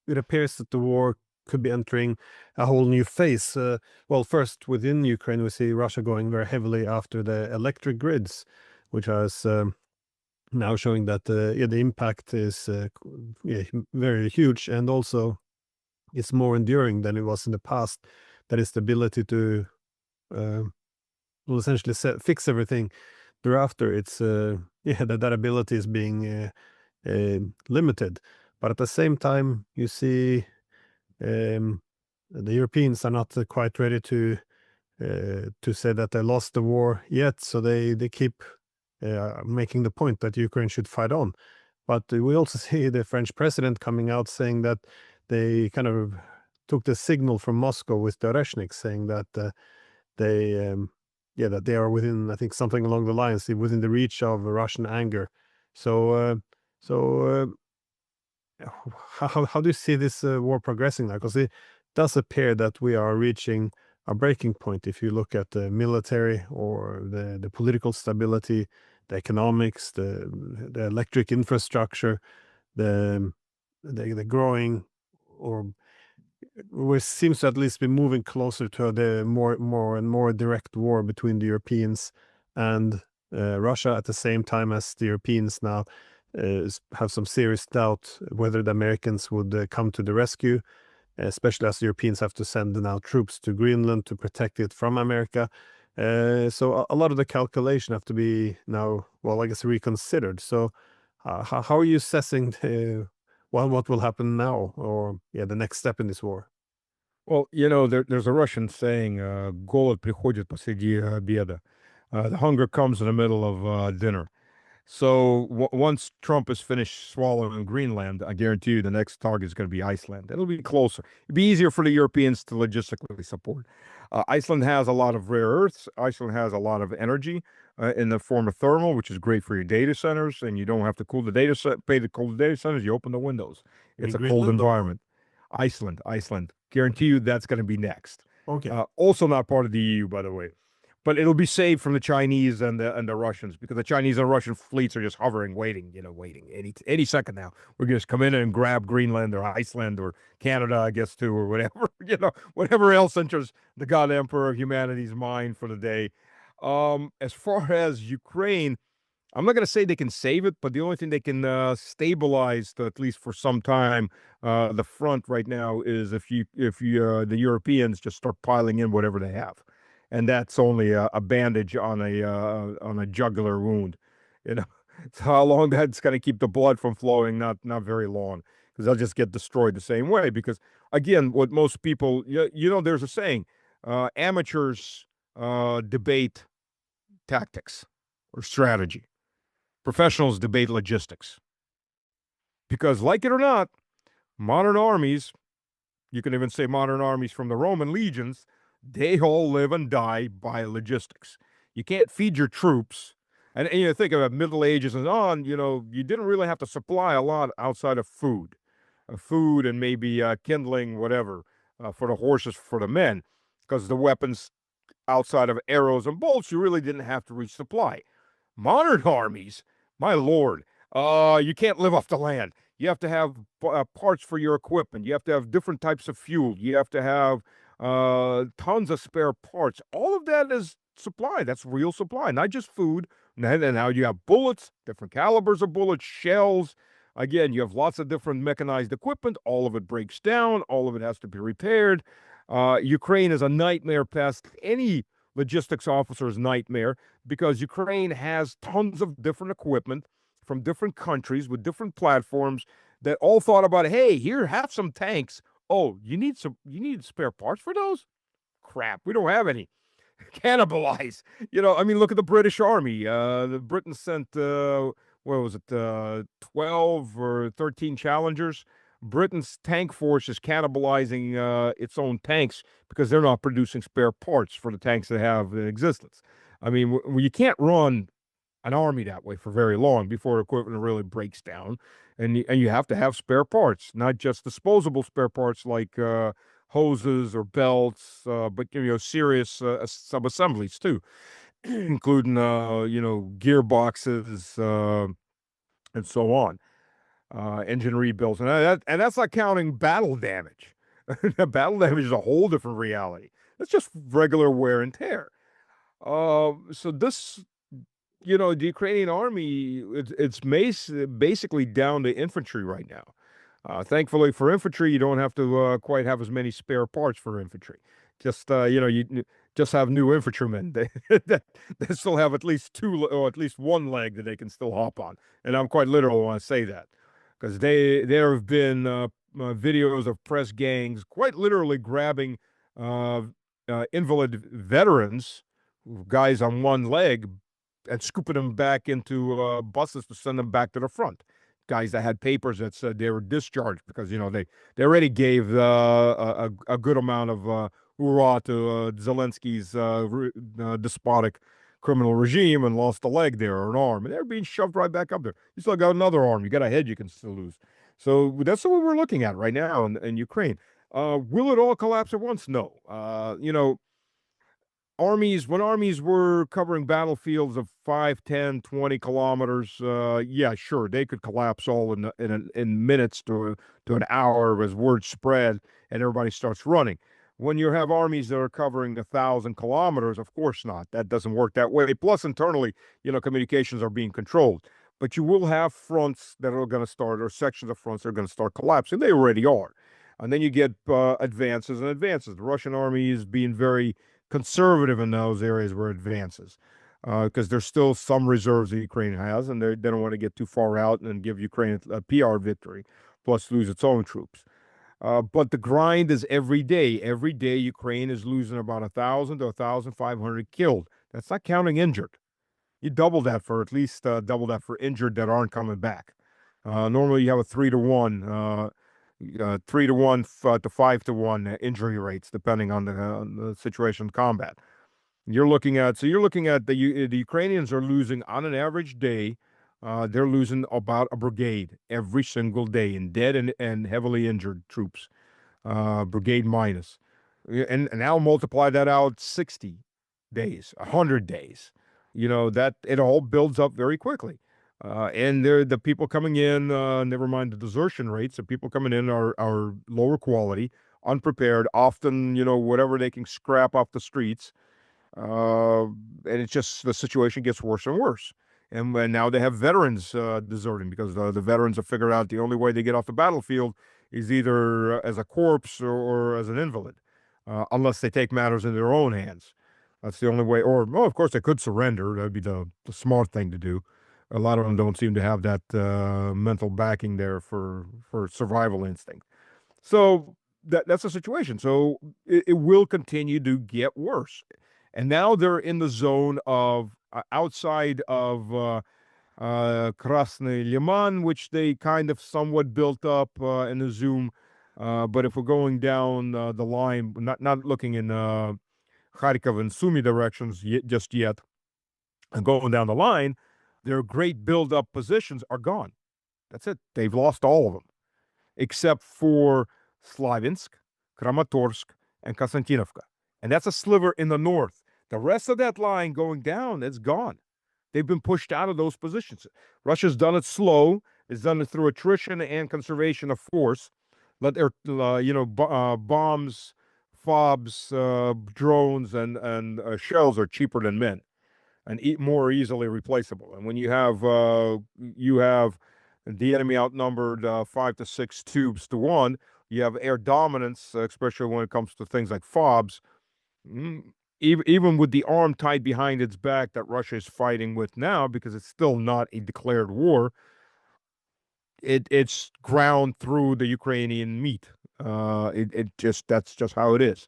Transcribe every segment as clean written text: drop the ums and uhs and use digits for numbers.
it appears that the war could be entering a whole new phase. Well, first within Ukraine, we see Russia going very heavily after the electric grids, which is now showing that the impact is very huge, and also it's more enduring than it was in the past. That is the ability to essentially fix everything thereafter. It's that ability is being limited, but at the same time you see the Europeans are not quite ready to say that they lost the war yet, so they keep making the point that Ukraine should fight on. But we also see the French president coming out saying that they kind of took the signal from Moscow with Dereshnik, saying that that they are within, I think, something along the lines, within the reach of Russian anger. So how do you see this war progressing now? Because it does appear that we are reaching a breaking point if you look at the military or the political stability, the economics, the electric infrastructure, the growing, or which seems to at least be moving closer to the more and more direct war between the Europeans and Russia, at the same time as the Europeans now have some serious doubt whether the Americans would come to the rescue, especially as the Europeans have to send now troops to Greenland to protect it from America. So a lot of the calculation have to be now, well, I guess, reconsidered. So how are you assessing what will happen now, or the next step in this war? Well, there's a Russian saying, "Голод приходит посреди обеда." The hunger comes in the middle of dinner. So once Trump is finished swallowing Greenland, I guarantee you the next target is going to be Iceland. It'll be closer. It'd be easier for the Europeans to logistically support. Iceland has a lot of rare earths. Iceland has a lot of energy in the form of thermal, which is great for your data centers, and you don't have to cool the data set, pay to cool the data centers. You open the windows. It's a cold environment. Iceland. Guarantee you that's going to be next. Okay. Also not part of the EU, by the way. But it'll be saved from the Chinese and the Russians, because the Chinese and Russian fleets are just hovering, waiting any second now. We're going to come in and grab Greenland or Iceland or Canada, I guess, too, or whatever, whatever else enters the God Emperor of humanity's mind for the day. As far as Ukraine, I'm not going to say they can save it, but the only thing they can stabilize, at least for some time, the front right now is if the Europeans just start piling in whatever they have. And that's only a bandage on a jugular wound. It's how long that's going to keep the blood from flowing, not very long, because they'll just get destroyed the same way. Because again, what most people, there's a saying, amateurs debate tactics or strategy. Professionals debate logistics. Because like it or not, modern armies, you can even say modern armies from the Roman legions, they all live and die by logistics. You can't feed your troops. And think of the Middle Ages and on, you didn't really have to supply a lot outside of food. Food and maybe kindling, whatever, for the horses, for the men. Because the weapons outside of arrows and bolts, you really didn't have to resupply. Modern armies, my lord, you can't live off the land. You have to have parts for your equipment. You have to have different types of fuel. You have to have tons of spare parts. All of that is supply. That's real supply, not just food. And now you have bullets, different calibers of bullets, shells. Again, you have lots of different mechanized equipment. All of it breaks down. All of it has to be repaired. Ukraine is a nightmare past any logistics officer's nightmare, because Ukraine has tons of different equipment from different countries with different platforms that all thought about, hey, here, have some tanks. Oh, you need spare parts for those? Crap, we don't have any. Cannibalize. Look at the British Army. The Britain sent, what was it, 12 or 13 Challengers. Britain's tank force is cannibalizing its own tanks because they're not producing spare parts for the tanks they have in existence. You can't run an army that way for very long before equipment really breaks down, and you have to have spare parts, not just disposable spare parts like hoses or belts, but serious sub-assemblies too, including gearboxes and so on. engine rebuilds, and that's not counting battle damage. Battle damage is a whole different reality. That's just regular wear and tear. So this, the Ukrainian army, basically down to infantry right now. Thankfully for infantry, you don't have to quite have as many spare parts for infantry. Just you just have new infantrymen they still have at least two or at least one leg that they can still hop on. And I'm quite literal when I say that, because there have been videos of press gangs quite literally grabbing uh, invalid veterans, guys on one leg, and scooping them back into buses to send them back to the front. Guys that had papers that said they were discharged because they already gave a good amount of hoorah to Zelensky's despotic criminal regime and lost a leg there or an arm, and they're being shoved right back up there. You still got another arm, you got a head you can still lose. So that's what we're looking at right now in Ukraine. Will it all collapse at once? No. When armies were covering battlefields of 5, 10, 20 kilometers, yeah, sure, they could collapse all in minutes to an hour as word spread and everybody starts running. When you have armies that are covering 1,000 kilometers, of course not. That doesn't work that way. Plus, internally, communications are being controlled. But you will have fronts that are going to start, or sections of fronts that are going to start collapsing. They already are. And then you get advances and advances. The Russian army is being very conservative in those areas where it advances, because there's still some reserves that Ukraine has, and they don't want to get too far out and give Ukraine a PR victory, plus lose its own troops. But the grind is every day. Every day, Ukraine is losing about 1,000 to 1,500 killed. That's not counting injured. You double that for at least double that for injured that aren't coming back. Normally, you have a 3-to-1. 3-to-1 to 5-to-1 injury rates, depending on the situation of combat. You're looking at the Ukrainians are losing on an average day. They're losing about a brigade every single day in dead and heavily injured troops, brigade minus, and now multiply that out 60 days, 100 days. That it all builds up very quickly. And the people coming in, never mind the desertion rates, the people coming in are lower quality, unprepared, often, whatever they can scrap off the streets. And it's just the situation gets worse and worse. And now they have veterans deserting because the veterans have figured out the only way they get off the battlefield is either as a corpse or as an invalid, unless they take matters in their own hands. That's the only way. Or, well, of course, they could surrender. That'd be the smart thing to do. A lot of them don't seem to have that mental backing there for survival instinct. So that's the situation. So it will continue to get worse. And now they're in the zone of outside of Krasny Liman, which they kind of somewhat built up in the Zoom. But if we're going down the line, not looking in Kharkov and Sumy directions just yet, and going down the line, their great build-up positions are gone. That's it. They've lost all of them, except for Slavinsk, Kramatorsk, and Konstantinovka. And that's a sliver in the north. The rest of that line going down, it's gone. They've been pushed out of those positions. Russia's done it slow. It's done it through attrition and conservation of force. Let their, bombs, fobs, drones, and shells are cheaper than men and more easily replaceable. And when you have the enemy outnumbered 5 to 6 tubes to 1, you have air dominance, especially when it comes to things like fobs. Even with the arm tied behind its back that Russia is fighting with now, because it's still not a declared war, it's ground through the Ukrainian meat. That's just how it is.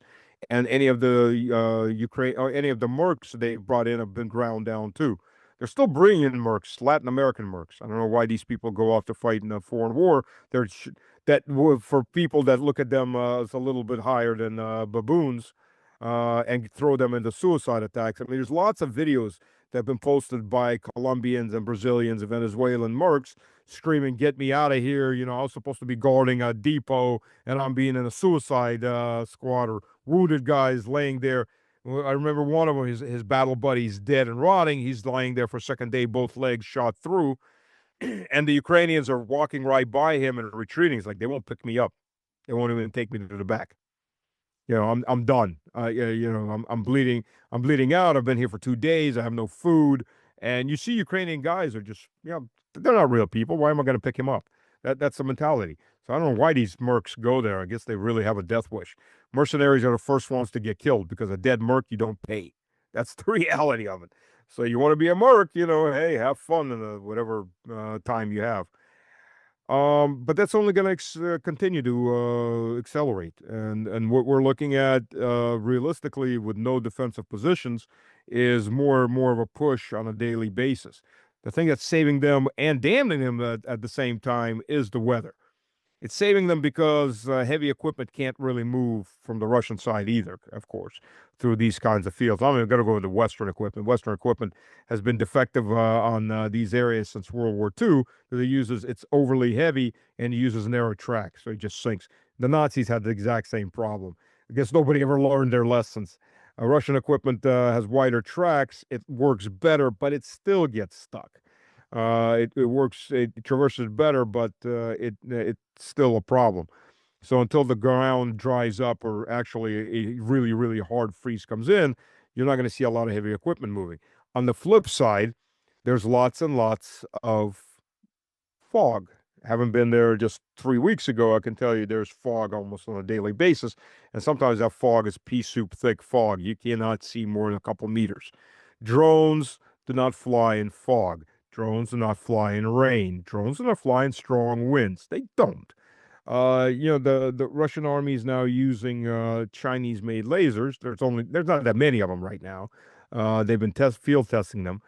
And any of the Ukraine or any of the mercs they brought in have been ground down too. They're still bringing in mercs, Latin American mercs. I don't know why these people go off to fight in a foreign war. For people that look at them as a little bit higher than baboons, and throw them into suicide attacks. I mean, there's lots of videos that have been posted by Colombians and Brazilians and Venezuelan mercs screaming, "Get me out of here." I was supposed to be guarding a depot and I'm being in a suicide squad, or wounded guys laying there. I remember one of them, his battle buddy's dead and rotting. He's lying there for a second day, both legs shot through. and the Ukrainians are walking right by him and retreating. It's like they won't pick me up. They won't even take me to the back. I'm done. I'm bleeding. I'm bleeding out. I've been here for 2 days. I have no food. And you see, Ukrainian guys are just, they're not real people. Why am I going to pick him up? That's the mentality. So I don't know why these mercs go there. I guess they really have a death wish. Mercenaries are the first ones to get killed because a dead merc you don't pay. That's the reality of it. So you want to be a merc, hey, have fun in whatever time you have. But that's only going to continue to accelerate, and what we're looking at realistically with no defensive positions is more and more of a push on a daily basis. The thing that's saving them and damning them at the same time is the weather. It's saving them because heavy equipment can't really move from the Russian side either, of course, through these kinds of fields. I'm going to go into Western equipment. Western equipment has been defective on these areas since World War II. It's overly heavy and it uses narrow track, so it just sinks. The Nazis had the exact same problem. I guess nobody ever learned their lessons. Russian equipment has wider tracks. It works better, but it still gets stuck. It works, it traverses better, but it's still a problem. So until the ground dries up or actually a really, really hard freeze comes in, you're not going to see a lot of heavy equipment moving. On the flip side, there's lots and lots of fog. Haven't been there just 3 weeks ago. I can tell you there's fog almost on a daily basis. And sometimes that fog is pea soup thick fog. You cannot see more than a couple meters. Drones do not fly in fog. Drones do not fly in rain. Drones do not fly in strong winds. They don't. The Russian army is now using Chinese-made lasers. There's not that many of them right now. They've been field testing them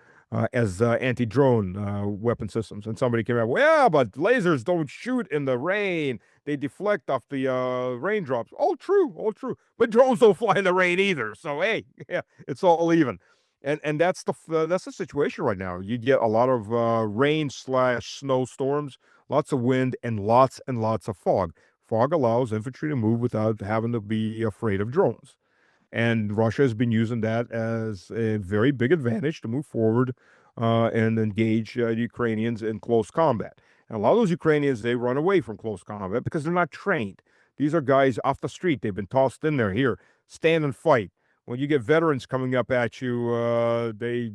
as anti-drone weapon systems. And somebody came out, well, but lasers don't shoot in the rain. They deflect off the raindrops. All true, all true. But drones don't fly in the rain either. So hey, yeah, it's all even. And that's the situation right now. You get a lot of rain/snowstorms, lots of wind, and lots of fog. Fog allows infantry to move without having to be afraid of drones. And Russia has been using that as a very big advantage to move forward and engage the Ukrainians in close combat. And a lot of those Ukrainians, they run away from close combat because they're not trained. These are guys off the street. They've been tossed in there. Here, stand and fight. When you get veterans coming up at you, they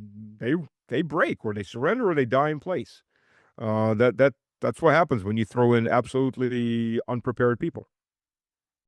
break, or they surrender, or they die in place. That's what happens when you throw in absolutely unprepared people.